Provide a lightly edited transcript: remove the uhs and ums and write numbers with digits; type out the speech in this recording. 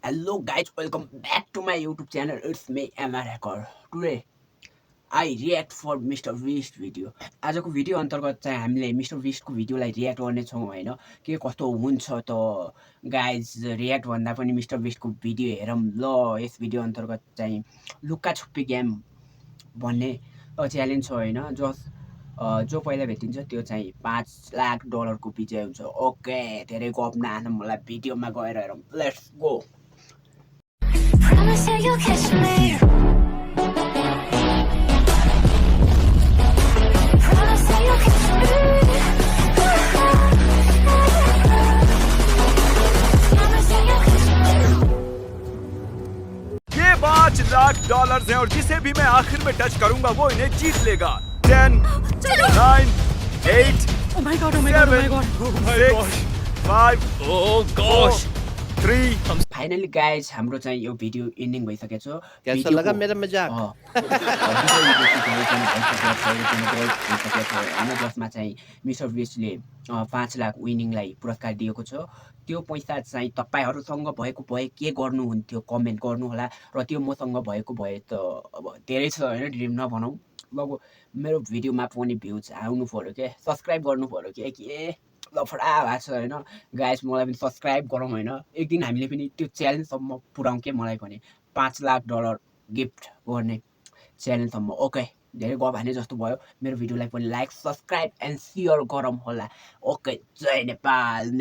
Hello guys, welcome back to my YouTube channel. It's me, Emma Hacker. Today, I react for Mr. Beast video. आजको video अन्तर्गत चाहिँ हामीले mister बिस्टको भिडियोलाई react गर्नेछौँ होइन के कस्तो हुन्छ त गाइज रियाक्ट भन्दा पनि मिस्टर बिस्टको भिडियो हेरौँ ल यस भिडियो अन्तर्गत चाहिँ लुक्का छुप्पी गेम भन्ने च्यालेन्ज छ होइन जो पहिला भेटिन्छ त्यो चाहिँ $5 लाख को विजय हुन्छ ओके धेरै गफ नहाल्नु मलाई भिडियोमा गएर हेरौँ let's go Promise that you'll catch me. Promise that you'll catch me. Promise that you'll catch me. ये $5 लाख है और जिसे भी मैं आखिर में टच करूंगा वो इन्हें जीत लेगा 10 9 8 Oh my god, oh my god, oh my god. 6 5 Oh gosh. 3 finally guys हाम्रो चाहिँ यो भिडियो एन्डिङ भइसकेको छ कैसा लगा मेरा मजाक जसमा चाहिँ मिस्टर बिस्टले 5 लाख विनिङलाई पुरस्कार दिएको छ त्यो पैसा चाहिँ तपाईहरुसँग भएको भए के गर्नुहुन्थ्यो कमेन्ट गर्नु होला र त्यो मसँग भएको भए त अब धेरै छ हैन ड्रिम नभनौ अब मेरो भिडियोमा पनि भ्युज आउनु पर्यो के सब्स्क्राइब गर्नु पर्यो के लफडा भएको छ हैन गाइस मलाई पनि सब्स्क्राइब गरौँ हैन एक दिन हामीले पनि त्यो च्यालेन्ज सम्म पुराउँ के मलाई पनि $5 लाख गिफ्ट गर्ने च्यालेन्ज सम्म ओके धेरै गफ हाने जस्तो भयो मेरो भिडियोलाई पनि लाइक सब्स्क्राइब एन्ड शेयर गरौँ होला ओके जय नेपाल